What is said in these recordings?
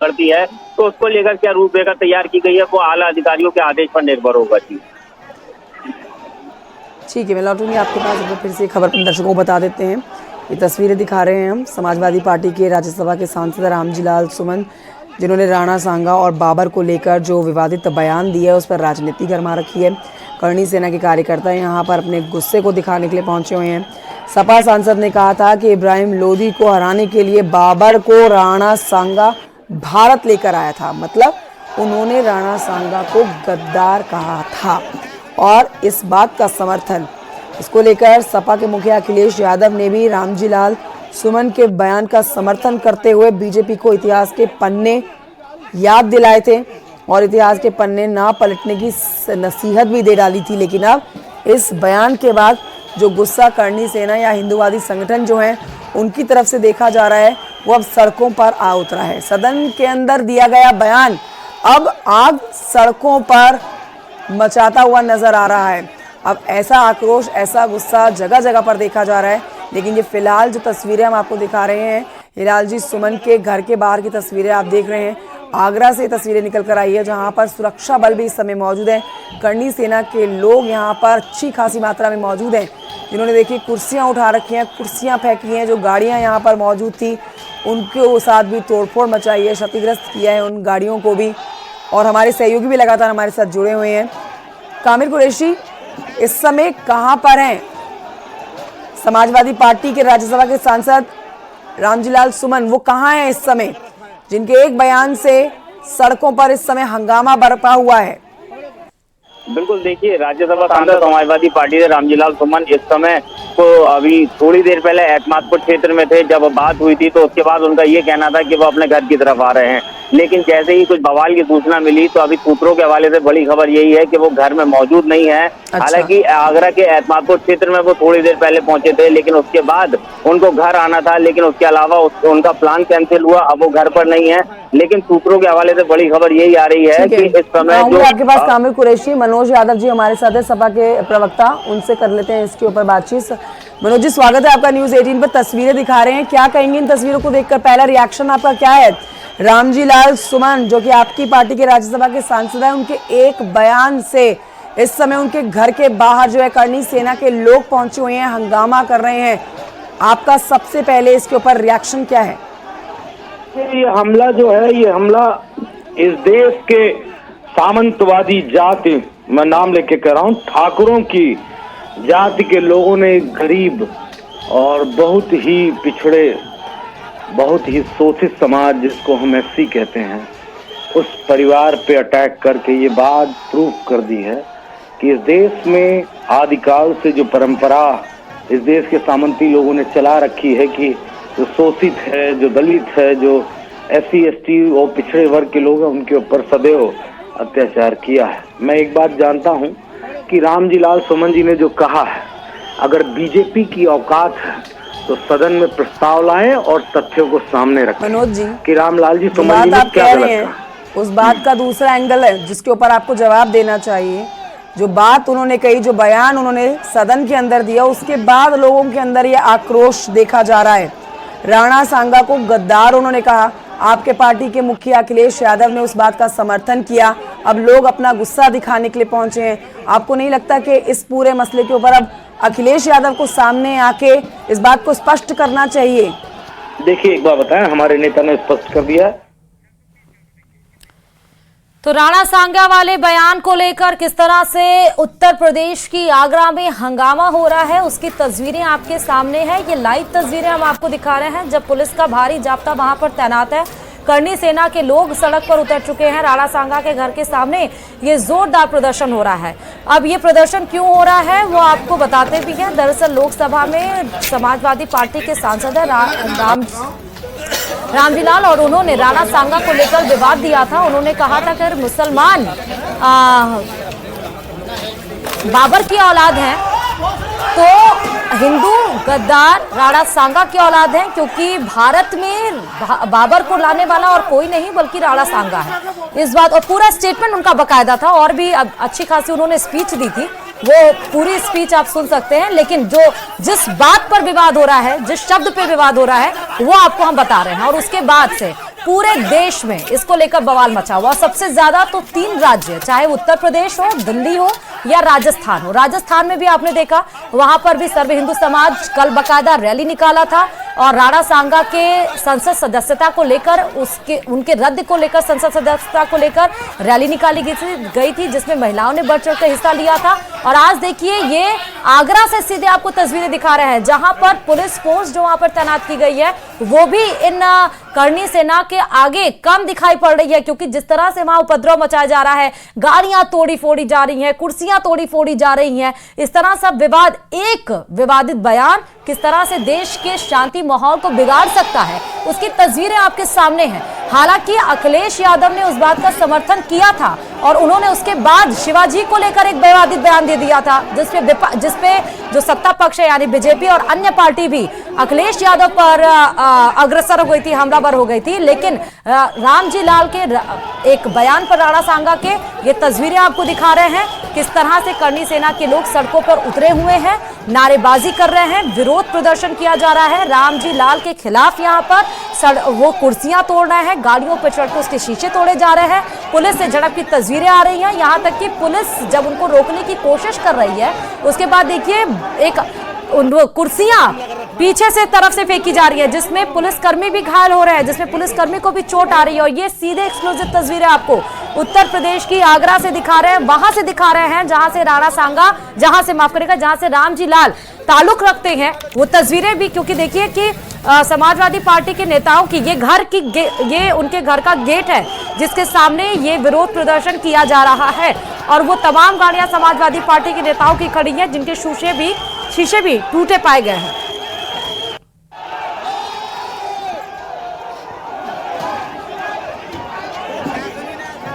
करती है, तो उसको लेकर क्या रूपरेखा तैयार की गई है वो आला अधिकारियों के आदेश पर निर्भर होगा। जी ठीक है, मैं लौटूंगी आपके पास। तो फिर से खबर अपन दर्शकों को बता देते हैं। ये तस्वीरें दिखा रहे हैं हम समाजवादी पार्टी के राज्यसभा के सांसद रामजी लाल सुमन, जिन्होंने राणा सांगा और बाबर को लेकर जो विवादित बयान दिया है उस पर राजनीति गरमा रखी है। करणी सेना के कार्यकर्ता यहाँ पर अपने गुस्से को दिखाने के लिए पहुंचे हुए हैं। सपा सांसद ने कहा था कि इब्राहिम लोदी को हराने के लिए बाबर को राणा सांगा भारत लेकर आया था, मतलब उन्होंने राणा सांगा को गद्दार कहा था। और इस बात का समर्थन इसको लेकर सपा के मुखिया अखिलेश यादव ने भी रामजी लाल सुमन के बयान का समर्थन करते हुए बीजेपी को इतिहास के पन्ने याद दिलाए थे और इतिहास के पन्ने ना पलटने की नसीहत भी दे डाली थी। लेकिन अब इस बयान के बाद जो गुस्सा करणी सेना या हिंदूवादी संगठन जो हैं उनकी तरफ से देखा जा रहा है, वो अब सड़कों पर आ उतरा है। सदन के अंदर दिया गया बयान अब आग सड़कों पर मचाता हुआ नजर आ रहा है। अब ऐसा आक्रोश, ऐसा गुस्सा जगह जगह पर देखा जा रहा है। लेकिन ये फिलहाल जो तस्वीरें हम आपको दिखा रहे हैं, हिलाल जी सुमन के घर के बाहर की तस्वीरें आप देख रहे हैं। आगरा से तस्वीरें निकल कर आई है, जहां पर सुरक्षा बल भी इस समय मौजूद है। करणी सेना के लोग यहां पर अच्छी खासी मात्रा में मौजूद हैं, जिन्होंने देखिए कुर्सियां उठा रखी हैं, कुर्सियां फेंकी हैं। जो गाड़ियां यहां पर मौजूद थी उनके साथ भी तोड़फोड़ मचाई है, क्षतिग्रस्त किया है उन गाड़ियों को भी। और हमारे सहयोगी भी लगातार हमारे साथ जुड़े हुए हैं। कामिर कुरैशी इस समय कहां पर हैं? समाजवादी पार्टी के राज्यसभा के सांसद रामजी लाल सुमन वो कहां हैं इस समय, जिनके एक बयान से सड़कों पर इस समय हंगामा बरपा हुआ है? बिल्कुल, देखिए राज्यसभा सांसद समाजवादी पार्टी से रामजी लाल सुमन इस समय को अभी थोड़ी देर पहले एतमादपुर क्षेत्र में थे। जब बात हुई थी तो उसके बाद उनका ये कहना था कि वो अपने घर की तरफ आ रहे हैं। लेकिन जैसे ही कुछ बवाल की सूचना मिली तो अभी सूत्रों के हवाले से बड़ी खबर यही है कि वो घर में मौजूद नहीं है। हालांकि आगरा के एतमादपुर क्षेत्र में वो थोड़ी देर पहले पहुंचे थे, लेकिन उसके बाद उनको घर आना था, लेकिन उसके अलावा उनका प्लान कैंसिल हुआ। अब वो घर पर नहीं है। लेकिन सूत्रों के हवाले से बड़ी खबर यही आ रही है कि इस समय जो आपके पास कामिर कुरैशी, मनोज यादव जी हमारे साथ है, सपा के प्रवक्ता, उनसे कर लेते हैं इसके ऊपर बातचीत। मनोज जी, स्वागत है आपका न्यूज 18 पर। तस्वीरें दिखा रहे हैं, क्या कहेंगे इन तस्वीरों को देखकर? पहला रिएक्शन आपका क्या है? रामजी लाल सुमन जो कि आपकी पार्टी के राज्यसभा के सांसद हैं, उनके एक बयान से इस समय उनके घर के बाहर जो है करणी सेना के लोग पहुंचे हुए हैं, हंगामा कर रहे हैं। आपका सबसे पहले इसके ऊपर रिएक्शन क्या है? ये हमला जो है, ये हमला इस देश के सामंतवादी जाति, मैं नाम लेके कह रहा हूँ, ठाकुरों की जाति के लोगों ने गरीब और बहुत ही पिछड़े, बहुत ही शोषित समाज जिसको हम एससी कहते हैं, उस परिवार पे अटैक करके ये बात प्रूव कर दी है कि इस देश में आदिकाल से जो परंपरा इस देश के सामंती लोगों ने चला रखी है कि जो शोषित है, जो दलित है, जो एससी एसटी और पिछड़े वर्ग के लोग हैं, उनके ऊपर सदैव अत्याचार किया है। मैं एक बात जानता हूं कि रामजी लाल सुमन जी ने जो कहा है, अगर बीजेपी की औकात है तो सदन में प्रस्ताव लाएं और तथ्यों को सामने रखें। मनोज जी, कि रामलाल जी सुमन जी ने क्या गलत कहा, उस बात का दूसरा एंगल है जिसके ऊपर आपको जवाब देना चाहिए। जो बात उन्होंने कही, जो बयान उन्होंने सदन के अंदर दिया, उसके बाद लोगों के अंदर ये आक्रोश देखा जा रहा है। राणा सांगा को गद्दार उन्होंने कहा। आपके पार्टी के मुखिया अखिलेश यादव ने उस बात का समर्थन किया। अब लोग अपना गुस्सा दिखाने के लिए पहुंचे हैं। आपको नहीं लगता कि इस पूरे मसले के ऊपर अब अखिलेश यादव को सामने आके इस बात को स्पष्ट करना चाहिए? देखिए, एक बात बताएं, हमारे नेता ने स्पष्ट कर दिया। तो राणा सांगा वाले बयान को लेकर किस तरह से उत्तर प्रदेश की आगरा में हंगामा हो रहा है, उसकी तस्वीरें आपके सामने है। ये लाइव तस्वीरें हम आपको दिखा रहे हैं जब पुलिस का भारी जाब्ता वहां पर तैनात है। करणी सेना के लोग सड़क पर उतर चुके हैं। राणा सांगा के घर के सामने ये जोरदार प्रदर्शन हो रहा है। अब ये प्रदर्शन क्यों हो रहा है वो आपको बताते भी हैं। दरअसल लोकसभा में समाजवादी पार्टी के सांसद है रामजी लाल, और उन्होंने राणा सांगा को लेकर विवाद दिया था। उन्होंने कहा था कि अगर मुसलमान बाबर की औलाद हैं तो हिंदू गद्दार राणा सांगा की औलाद हैं, क्योंकि भारत में बाबर को लाने वाला और कोई नहीं बल्कि राणा सांगा है। इस बात, और पूरा स्टेटमेंट उनका बकायदा था, और भी अच्छी खासी उन्होंने स्पीच दी थी। वो पूरी स्पीच आप सुन सकते हैं। लेकिन जिस बात पर विवाद हो रहा है, जिस शब्द पे विवाद हो रहा है, वो आपको हम बता रहे हैं। और उसके बाद से पूरे देश में इसको लेकर बवाल मचा हुआ। सबसे ज्यादा तो 3 राज्य, चाहे उत्तर प्रदेश हो, दिल्ली हो या राजस्थान हो। राजस्थान में भी आपने देखा, वहां पर भी सर्व हिंदू समाज कल बकायदा रैली निकाला था और राणा सांगा के संसद सदस्यता को लेकर, उनके रद्द को लेकर, संसद सदस्यता को लेकर रैली निकाली गई थी जिसमें महिलाओं ने बढ़ चढ़कर हिस्सा लिया था। और आज देखिए, ये आगरा से सीधे आपको तस्वीरें दिखा रहे हैं जहां पर पुलिस फोर्स जो वहां पर तैनात की गई है वो भी इन करनी सेना के आगे कम दिखाई पड़ रही है, क्योंकि जिस तरह से वहां उपद्रव मचाया जा रहा है, गाड़ियां तोड़ी फोड़ी जा रही हैं, कुर्सियां तोड़ी फोड़ी जा रही हैं, इस तरह सब विवाद, एक विवादित बयान किस तरह से देश के शांति माहौल को बिगाड़ सकता है, उसकी तस्वीरें आपके सामने हैं। हालांकि अखिलेश यादव ने उस बात का समर्थन किया था और उन्होंने उसके बाद शिवाजी को लेकर एक विवादित बयान दे दिया था, जिसपे जो सत्ता पक्ष है यानी बीजेपी और अन्य पार्टी भी अखिलेश यादव पर अग्रसर हो गई थी, हमलावर हो गई थी। लेकिन रामजी लाल के एक बयान पर राणा सांगा के ये तस्वीरें आपको दिखा रहे हैं, किस तरह से करनी सेना के लोग सड़कों पर उतरे हुए हैं, नारेबाजी कर रहे हैं, विरोध प्रदर्शन किया जा रहा है रामजी लाल के खिलाफ। यहाँ पर वो कुर्सियां तोड़ रहे हैं, गाड़ियों पर चढ़कर उसके शीशे तोड़े जा रहे हैं, पुलिस से झड़प की तस्वीरें आ रही हैं। यहाँ तक कि पुलिस जब उनको रोकने की कोशिश कर रही है, उसके बाद देखिए एक कुर्सियां पीछे से तरफ से फेंकी जा रही है, जिसमें पुलिसकर्मी भी घायल हो रहे हैं, जिसमें पुलिसकर्मी को भी चोट आ रही है। और ये सीधे एक्सक्लूसिव तस्वीरें आपको उत्तर प्रदेश की आगरा से दिखा रहे हैं, वहां से दिखा रहे हैं जहां से राणा सांगा, जहां से माफ करेगा, जहां से रामजी लाल ताल्लुक रखते हैं। वो तस्वीरें भी, क्योंकि देखिए कि समाजवादी पार्टी के नेताओं की ये उनके घर का गेट है जिसके सामने ये विरोध प्रदर्शन किया जा रहा है और वो तमाम गाड़ियां समाजवादी पार्टी के नेताओं की खड़ी हैं जिनके शीशे भी टूटे पाए गए हैं।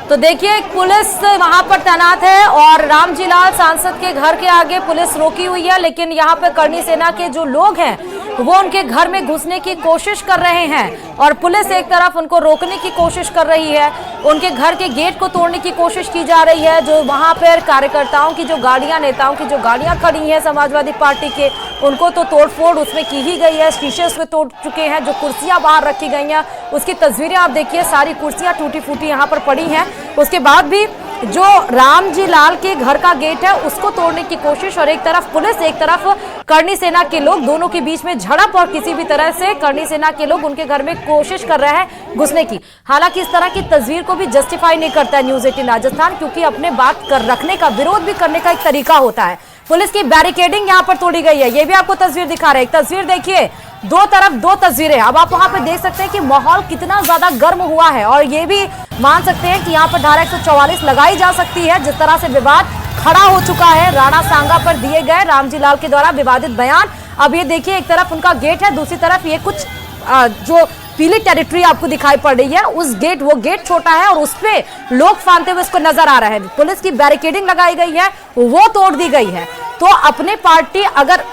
तो देखिए, पुलिस वहां पर तैनात है और रामजी लाल सांसद के घर के आगे पुलिस रोकी हुई है, लेकिन यहाँ पर करनी सेना के जो लोग हैं वो उनके घर में घुसने की कोशिश कर रहे हैं और पुलिस एक तरफ उनको रोकने की कोशिश कर रही है, उनके घर के गेट को तोड़ने की कोशिश की जा रही है। जो वहां पर कार्यकर्ताओं की जो गाड़ियां, नेताओं की जो गाड़ियां खड़ी हैं समाजवादी पार्टी के, उनको तो तोड़फोड़ उसमें की ही गई है, शीशे उसमें तोड़ चुके हैं। जो कुर्सियां बाहर रखी गई हैं उसकी तस्वीरें आप देखिए, सारी कुर्सियां टूटी फूटी यहाँ पर पड़ी हैं। उसके बाद भी जो रामजी लाल के घर का गेट है उसको तोड़ने की कोशिश, और एक तरफ पुलिस, एक तरफ करनी सेना के लोग, दोनों के बीच में झड़प और किसी भी तरह से करनी सेना के लोग उनके घर में कोशिश कर रहे हैं घुसने की। हालांकि इस तरह की तस्वीर को भी जस्टिफाई नहीं करता है न्यूज 18 राजस्थान, क्योंकि अपने बात कर रखने का, विरोध भी करने का एक तरीका होता है। पुलिस की बैरिकेडिंग यहाँ पर तोड़ी गई है, ये भी आपको तस्वीर दिखा रहे हैं। तस्वीर देखिए, दो तरफ दो तस्वीरें। अब आप वहां पे देख सकते हैं कि माहौल कितना ज्यादा गर्म हुआ है और ये भी मान सकते हैं कि यहाँ पर धारा 144 लगाई जा सकती है। जिस तरह से विवाद खड़ा हो चुका है राणा सांगा पर दिए गए रामजी लाल के द्वारा विवादित बयान। अब ये देखिए, एक तरफ उनका गेट है, दूसरी तरफ ये कुछ जो पीली टेरिटरी आपको दिखाई पड़ रही है, वो गेट छोटा है और उसपे लोग फांदते हुए इसको नजर आ रहे हैं। पुलिस की बैरिकेडिंग लगाई गई है, वो तोड़ दी गई है। तो अपने पार्टी अगर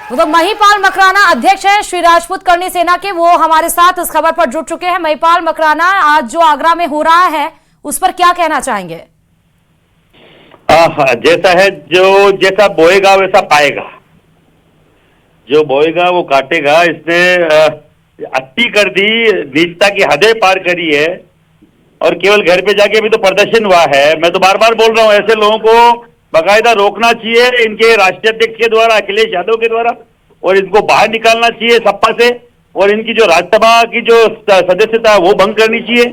तो महिपाल मकराना अध्यक्ष है श्री राजपूत करनी सेना के, वो हमारे साथ इस खबर पर जुड़ चुके हैं। महिपाल मकराना, आज जो आगरा में हो रहा है उस पर क्या कहना चाहेंगे? जैसा है, जो जैसा बोएगा वैसा पाएगा, जो बोएगा वो काटेगा। इसने अति कर दी, नीचता की हदें पार करी है और केवल घर पे जाके भी तो प्रदर्शन हुआ है। मैं तो बार बार बोल रहा हूँ, ऐसे लोगों को बाकायदा रोकना चाहिए, इनके राष्ट्रीय अध्यक्ष के द्वारा, अखिलेश यादव के द्वारा, और इनको बाहर निकालना चाहिए सपा से, और इनकी जो राज्यसभा की जो सदस्यता है वो भंग करनी चाहिए।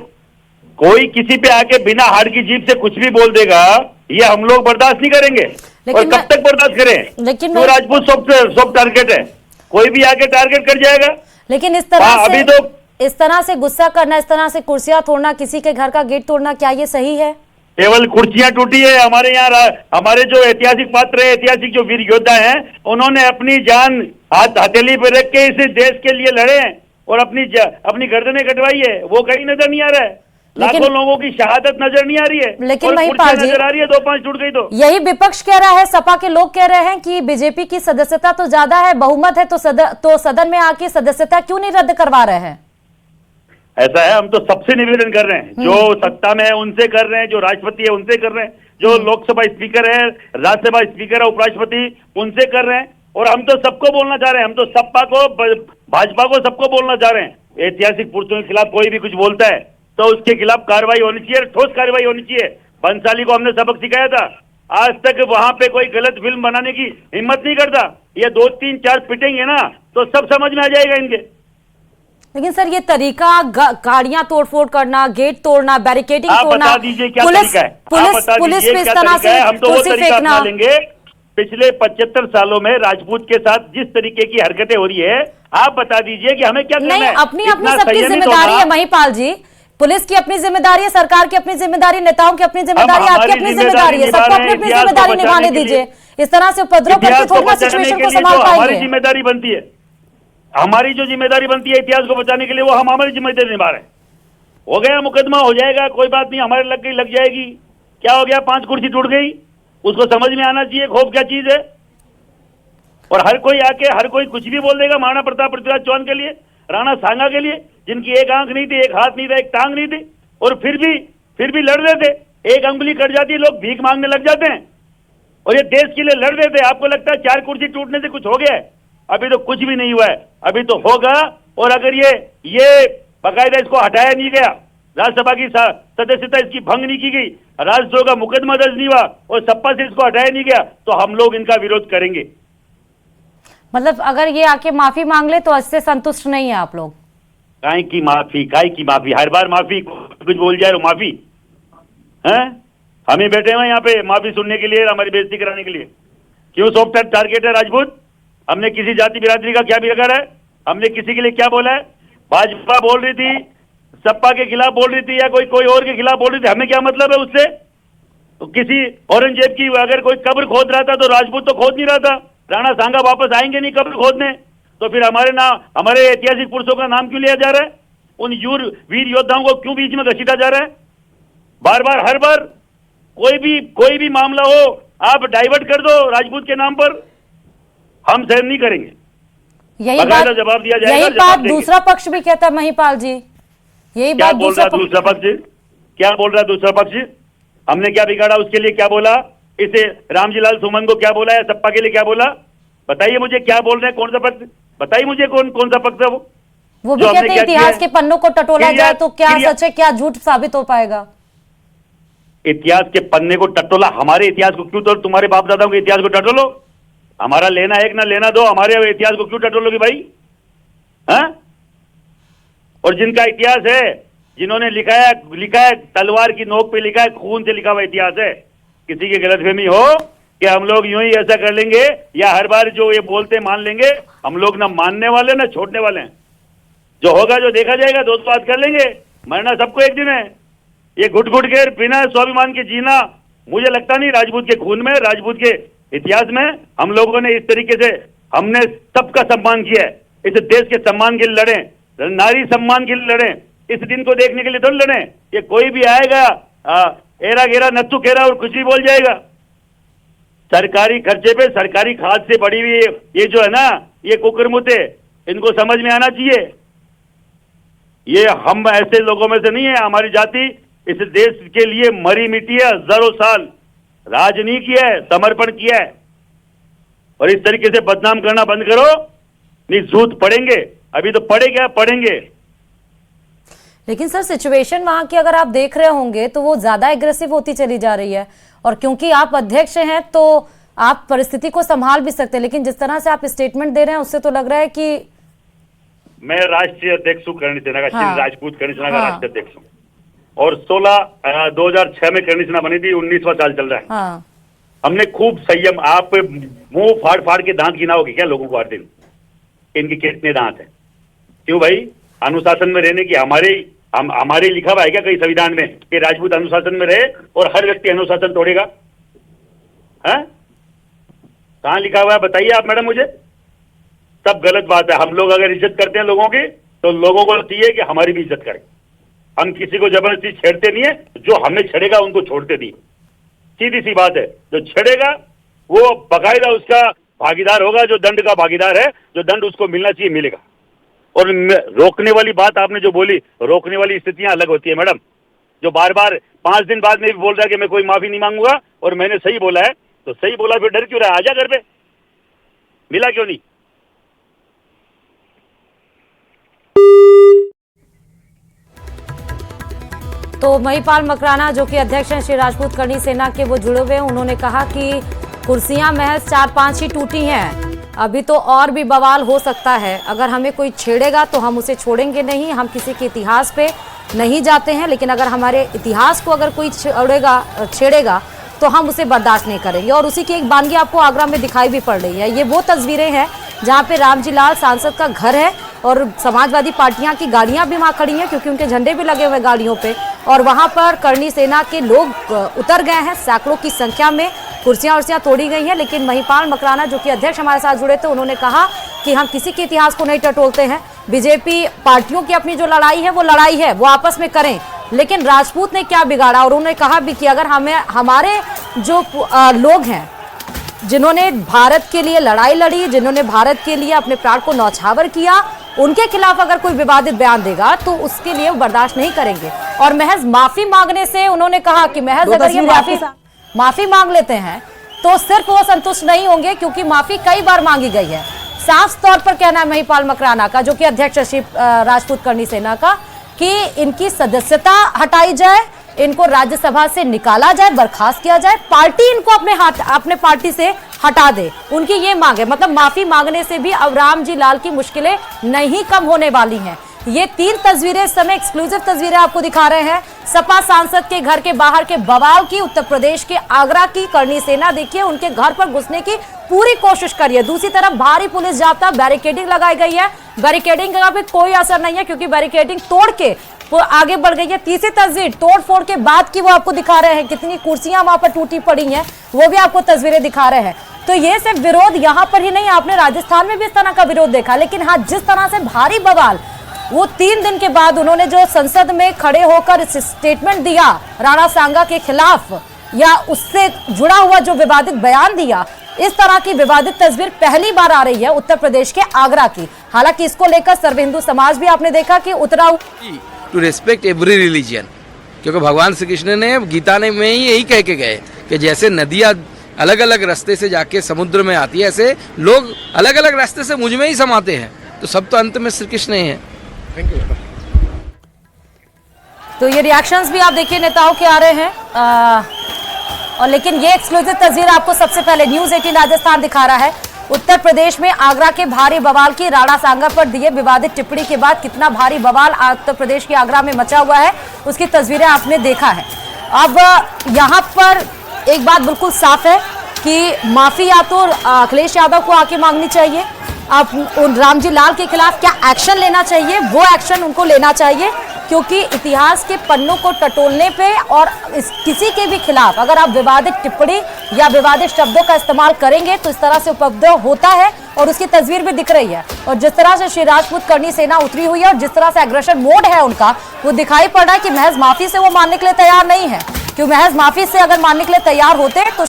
कोई किसी पे आके बिना हाड़ की जीभ से कुछ भी बोल देगा, ये हम लोग बर्दाश्त नहीं करेंगे। और कब तक बर्दाश्त करें? लेकिन तो राजपूत सब टारगेट है, कोई भी आके टारगेट कर जाएगा। लेकिन इस तरह से अभी तो इस तरह से गुस्सा करना, इस तरह से कुर्सियां तोड़ना, किसी के घर का गेट तोड़ना, क्या ये सही है? केवल कुर्सियां टूटी है। हमारे यहाँ हमारे जो ऐतिहासिक पात्र है, ऐतिहासिक जो वीर योद्धा हैं, उन्होंने अपनी जान हथेली पे रख के इस देश के लिए लड़े हैं और अपनी गर्दनें कटवाई है। वो कहीं नजर नहीं आ रहा है। लाखों लोगों की शहादत नजर नहीं आ रही है, लेकिन महिपाल जी नजर आ रही है, 2-5 टूट गई। तो यही विपक्ष कह रहा है, सपा के लोग कह रहे हैं कि बीजेपी की सदस्यता तो ज्यादा है, बहुमत है, तो सदन में आके सदस्यता क्यों नहीं रद्द करवा रहे हैं? ऐसा है, हम तो सबसे निवेदन कर रहे हैं, जो सत्ता में है उनसे कर रहे हैं, जो राष्ट्रपति है उनसे कर रहे हैं, जो लोकसभा स्पीकर है, राज्यसभा स्पीकर है, उपराष्ट्रपति, उनसे कर रहे हैं। और हम तो सबको बोलना चाह रहे हैं, हम तो सपा को, भाजपा को, सबको बोलना चाह रहे हैं। ऐतिहासिक पुरुषों के खिलाफ कोई भी कुछ बोलता है तो उसके खिलाफ कार्रवाई होनी चाहिए, ठोस कार्रवाई होनी चाहिए। बंसाली को हमने सबक सिखाया था, आज तक वहां पे कोई गलत फिल्म बनाने की हिम्मत नहीं करता। ये 2 3 4 पिटेंगे ना तो सब समझ में आ जाएगा इनके। लेकिन सर ये तरीका गाड़ियां तोड़फोड़ करना, गेट तोड़ना, बैरिकेडिंग आप तोड़ना, बता दीजिए क्या पुलिस तरीका है? पुलिस पे इस तरह से हम तो वो कुर्सी तरीका फेंकना। अपना लेंगे। पिछले 75 सालों में राजपूत के साथ जिस तरीके की हरकतें हो रही है, आप बता दीजिए कि हमें क्या करना है? नहीं, अपनी अपनी इतना सबकी संयमित जिम्मेदारी होना। है महिपाल जी। पुलिस की अपनी जिम्मेदारी है, सरकार की अपनी जिम्मेदारी, नेताओं की अपनी जिम्मेदारी, आपकी अपनी जिम्मेदारी है। सबको अपनी अपनी जिम्मेदारी निभाने दीजिए। इस तरह से उपद्रव करके थोड़ी ना सिचुएशन को संभाल हमारी पाएंगे। जिम्मेदारी बनती है, हमारी जो जिम्मेदारी बनती है इतिहास को बचाने के लिए, वो हम हमारी जिम्मेदारी निभा रहे हैं। हो गया मुकदमा, हो जाएगा, कोई बात नहीं, हमारे लग गई लग जाएगी। क्या हो गया? 5 कुर्सी टूट गई, उसको समझ में आना चाहिए खौफ क्या चीज है। और हर कोई आके हर कोई कुछ भी बोल देगा महाराणा प्रताप पृथ्वीराज चौहान के लिए, राणा सांगा के लिए, जिनकी एक आंख नहीं थी, एक हाथ नहीं था, एक टांग नहीं थी, और फिर भी लड़ रहे थे। एक अंगुली कट जाती है, लोग भीख मांगने लग जाते हैं, और ये देश के लिए लड़ रहे थे। आपको लगता है 4 कुर्सी टूटने से कुछ हो गया है? अभी तो कुछ भी नहीं हुआ है, अभी तो होगा। और अगर ये बाकायदा इसको हटाया नहीं गया, राज्यसभा की सदस्यता इसकी भंग नहीं की गई, राजद्रोह का मुकदमा दर्ज नहीं हुआ और सपा से इसको हटाया नहीं गया, तो हम लोग इनका विरोध करेंगे। मतलब अगर ये आके माफी मांग ले तो इससे संतुष्ट नहीं है आप लोग? काय की माफी? हर बार माफी, कुछ बोल जाए तो माफी है? हम ही बैठे हुए यहाँ पे माफी सुनने के लिए, हमारी बेइज्जती कराने के लिए। क्यों सॉफ्ट टारगेट है राजपूत? हमने किसी जाति बिरादरी का क्या बिगाड़ा है? हमने किसी के लिए क्या बोला है? भाजपा बोल रही थी, सपा के खिलाफ बोल रही थी, या कोई और के खिलाफ बोल रही थी, हमें क्या मतलब है उससे? तो किसी औरंगजेब की अगर कोई कब्र खोद रहा था तो राजपूत तो खोद नहीं रहा था। राणा सांगा वापस आएंगे नहीं कब्र खोदने, तो फिर हमारे ऐतिहासिक पुरुषों का नाम क्यों लिया जा रहा है? उन वीर योद्धाओं को क्यों बीच में घसीटा जा रहा है? बार बार हर बार कोई भी मामला हो आप डाइवर्ट कर दो राजपूत के नाम पर, हम सहन नहीं करेंगे। यही बात जवाब दिया जाएगा। यही बात दूसरा पक्ष भी कहता है महिपाल जी, यही क्या बात बोल रहा है दूसरा पक्ष? क्या बोल रहा है दूसरा पक्ष? हमने क्या बिगाड़ा उसके लिए? क्या बोला? इसे रामजीलाल सुमन को क्या बोला है? सपा के लिए क्या बोला? बताइए मुझे, क्या बोल रहे हैं? कौन सा पक्ष? बताइए मुझे कौन सा पक्ष है वो भी कहते हैं इतिहास के पन्नों को टटोला जाए तो क्या सच है क्या झूठ साबित हो पाएगा? इतिहास के पन्ने को टटोला? हमारे इतिहास को क्यों? तो तुम्हारे बाप दादाओं के इतिहास को टटोलो, हमारा लेना एक ना लेना दो, हमारे इतिहास को क्यों टटोलोगी भाई? हाँ? और जिनका इतिहास है, जिन्होंने लिखा है तलवार की नोक पे लिखा है, खून से लिखा हुआ इतिहास है। किसी की गलतफहमी हो कि हम लोग यूं ही ऐसा कर लेंगे या हर बार जो ये बोलते मान लेंगे, हम लोग ना मानने वाले ना छोड़ने वाले हैं। जो होगा जो देखा जाएगा, दोस्त बात कर लेंगे, मरना सबको एक दिन है। ये घुट के बिना स्वाभिमान के जीना, मुझे लगता नहीं राजपूत के खून में, राजपूत के इतिहास में। हम लोगों ने इस तरीके से हमने सबका सम्मान किया है, इस देश के सम्मान के लिए लड़े, नारी सम्मान के लिए लड़े, इस दिन को देखने के लिए तो लड़े। ये कोई भी आएगा एरा गेरा नत्थु खेरा और कुछ भी बोल जाएगा। सरकारी खर्चे पे सरकारी खाद से बड़ी हुई ये जो है ना, ये कुकरमुते, इनको समझ में आना चाहिए। ये हम ऐसे लोगों में से नहीं है। हमारी जाति इस देश के लिए मरी मिटी है, हजारों साल राज नहीं किया है, समर्पण किया है। और इस तरीके से बदनाम करना बंद करो, नहीं झूठ पड़ेंगे, अभी तो पड़े क्या पड़ेंगे। लेकिन सर सिचुएशन वहां की अगर आप देख रहे होंगे तो वो ज्यादा एग्रेसिव होती चली जा रही है, और क्योंकि आप अध्यक्ष हैं तो आप परिस्थिति को संभाल भी सकते हैं, लेकिन जिस तरह से आप स्टेटमेंट दे रहे हैं उससे तो लग रहा है कि मैं राष्ट्रीय अध्यक्ष हूँ करणी सेना का, हाँ। राजपूत करणी सेना का हाँ। राष्ट्रीय अध्यक्ष हूँ, और 2006 में करणी सेना बनी थी, 19वां साल चल रहा है। हाँ। हमने खूब संयम, आप मुंह फाड़ के दांत गिनाओगे क्या लोगों को हर दिन? इनके कितने दांत हैं? क्यों भाई? अनुशासन में रहने की हमारे लिखा हुआ है क्या कहीं संविधान में कि राजपूत अनुशासन में रहे और हर व्यक्ति अनुशासन तोड़ेगा? है कहाँ लिखा हुआ है? बताइए आप मैडम मुझे। सब गलत बात है। हम लोग अगर इज्जत करते हैं लोगों की, तो लोगों को चाहिए कि हमारी भी इज्जत करें। हम किसी को जबरदस्ती छेड़ते नहीं है, जो हमें छेड़ेगा उनको छोड़ते नहीं। सीधी सी बात है, जो छेड़ेगा वो बाकायदा उसका भागीदार होगा, जो दंड का भागीदार है, जो दंड उसको मिलना चाहिए मिलेगा। और रोकने वाली बात आपने जो बोली, रोकने वाली स्थितियां अलग होती है मैडम। जो बार बार 5 दिन बाद में भी बोल रहा है कि मैं कोई माफी नहीं मांगूंगा और मैंने सही बोला है, तो सही बोला फिर डर क्यों रहा है? आजा घर पे, मिला क्यों नहीं? तो महिपाल मकराना जो कि अध्यक्ष हैं श्री राजपूत करनी सेना के, वो जुड़े हुए हैं। उन्होंने कहा कि कुर्सियां महज 4-5 ही टूटी हैं, अभी तो और भी बवाल हो सकता है। अगर हमें कोई छेड़ेगा तो हम उसे छोड़ेंगे नहीं, हम किसी के इतिहास पे नहीं जाते हैं, लेकिन अगर हमारे इतिहास को अगर कोई छेड़ेगा तो हम उसे बर्दाश्त नहीं करेंगे। और उसी की एक बानगी आपको आगरा में दिखाई भी पड़ रही है। ये वो तस्वीरें हैं जहाँ पे रामजी लाल सांसद का घर है और समाजवादी पार्टियां की गाड़ियां भी वहां खड़ी हैं, क्योंकि उनके झंडे भी लगे हुए गाड़ियों पे। और वहां पर करनी सेना के लोग उतर गए हैं, सैकड़ों की संख्या में कुर्सियां तोड़ी गई हैं। लेकिन महिपाल मकराना जो कि अध्यक्ष हमारे साथ जुड़े थे, उन्होंने कहा कि हम किसी के इतिहास को नहीं टटोलते हैं। बीजेपी पार्टियों की अपनी जो लड़ाई है वो आपस में करें, लेकिन राजपूत ने क्या बिगाड़ा। और उन्होंने कहा भी कि अगर हमारे जो लोग हैं जिन्होंने भारत के लिए लड़ाई लड़ी, जिन्होंने भारत के लिए अपने प्राण को न्यौछावर किया, उनके खिलाफ अगर कोई विवादित बयान देगा तो उसके लिए वो बर्दाश्त नहीं करेंगे। और महज माफी मांगने से उन्होंने कहा कि महज अगर ये माफी मांग लेते हैं तो सिर्फ वो संतुष्ट नहीं होंगे, क्योंकि माफी कई बार मांगी गई है। साफ तौर पर कहना है महिपाल मकराना का, जो कि अध्यक्ष श्री राजपूत करनी सेना का, कि इनकी सदस्यता हटाई जाए, इनको राज्यसभा से निकाला जाए, बर्खास्त किया जाए, पार्टी इनको अपने पार्टी से हटा दे। उनकी ये मांग है। मतलब माफी मांगने से भी अब रामजी लाल की मुश्किलें नहीं कम होने वाली हैं। ये 3 तस्वीरें इस समय एक्सक्लूसिव तस्वीरें आपको दिखा रहे हैं सपा सांसद के घर के बाहर के बवाल की, उत्तर प्रदेश के आगरा की। करनी सेना देखिए उनके घर पर घुसने की पूरी कोशिश करी है। दूसरी तरफ भारी पुलिस जाब्ता, बैरिकेडिंग लगाई गई है। बैरिकेडिंग का भी कोई असर नहीं है, क्योंकि बैरिकेडिंग तोड़ के वो आगे बढ़ गई है। तीसरी तस्वीर तोड़ फोड़ के बाद की वो आपको दिखा रहे हैं, कितनी कुर्सियां वहां पर टूटी पड़ी हैं, वो भी आपको तस्वीरें दिखा रहे हैं। तो ये सिर्फ विरोध यहाँ पर ही नहीं, आपने राजस्थान में भी इस तरह का विरोध देखा। लेकिन हाँ, जिस तरह से भारी बवाल वो 3 दिन के बाद उन्होंने जो संसद में खड़े होकर स्टेटमेंट दिया राणा सांगा के खिलाफ, या उससे जुड़ा हुआ जो विवादित बयान दिया, इस तरह की विवादित तस्वीर पहली बार आ रही है उत्तर प्रदेश के आगरा की। हालांकि इसको लेकर सर्व हिंदू समाज भी आपने देखा कि उतरा टू रिस्पेक्ट एवरी रिलीजन, क्योंकि भगवान श्री कृष्ण ने गीता ने में ही यही कह के गए कि जैसे नदियाँ अलग अलग रास्ते से जाके समुद्र में आती है, ऐसे लोग अलग अलग रास्ते से मुझ में ही समाते हैं, तो सब तो अंत में श्री कृष्ण ही हैं। Thank you. तो ये रिएक्शंस भी आप देखिए नेताओं के आ रहे हैं। और लेकिन ये एक्सक्लूसिव तस्वीर आपको सबसे पहले न्यूज़ 18 राजस्थान दिखा रहा है। उत्तर प्रदेश में आगरा के भारी बवाल की, राणा सांगा पर दिए विवादित टिप्पणी के बाद कितना भारी बवाल उत्तर प्रदेश के आगरा में मचा हुआ है, उसकी तस्वीरें आपने देखा है। अब यहाँ पर एक बात बिल्कुल साफ है कि माफी या तो अखिलेश यादव को आके मांगनी चाहिए, अब उन रामजी लाल के खिलाफ क्या एक्शन लेना चाहिए, वो एक्शन उनको लेना चाहिए, क्योंकि इतिहास के पन्नों को टटोलने पे और किसी के भी खिलाफ अगर आप विवादित टिप्पणी या विवादित शब्दों का इस्तेमाल करेंगे तो इस तरह से उपद्रव होता है। और उसकी तस्वीर भी दिख रही है। और जिस तरह से श्री राजपूत करनी सेना उतरी हुई है और जिस तरह से एग्रेशन मोड है उनका, वो दिखाई पड़ रहा है कि महज माफी से वो मानने के लिए तैयार नहीं है। क्यों महज माफी से अगर मानने के लिए तैयार होते तो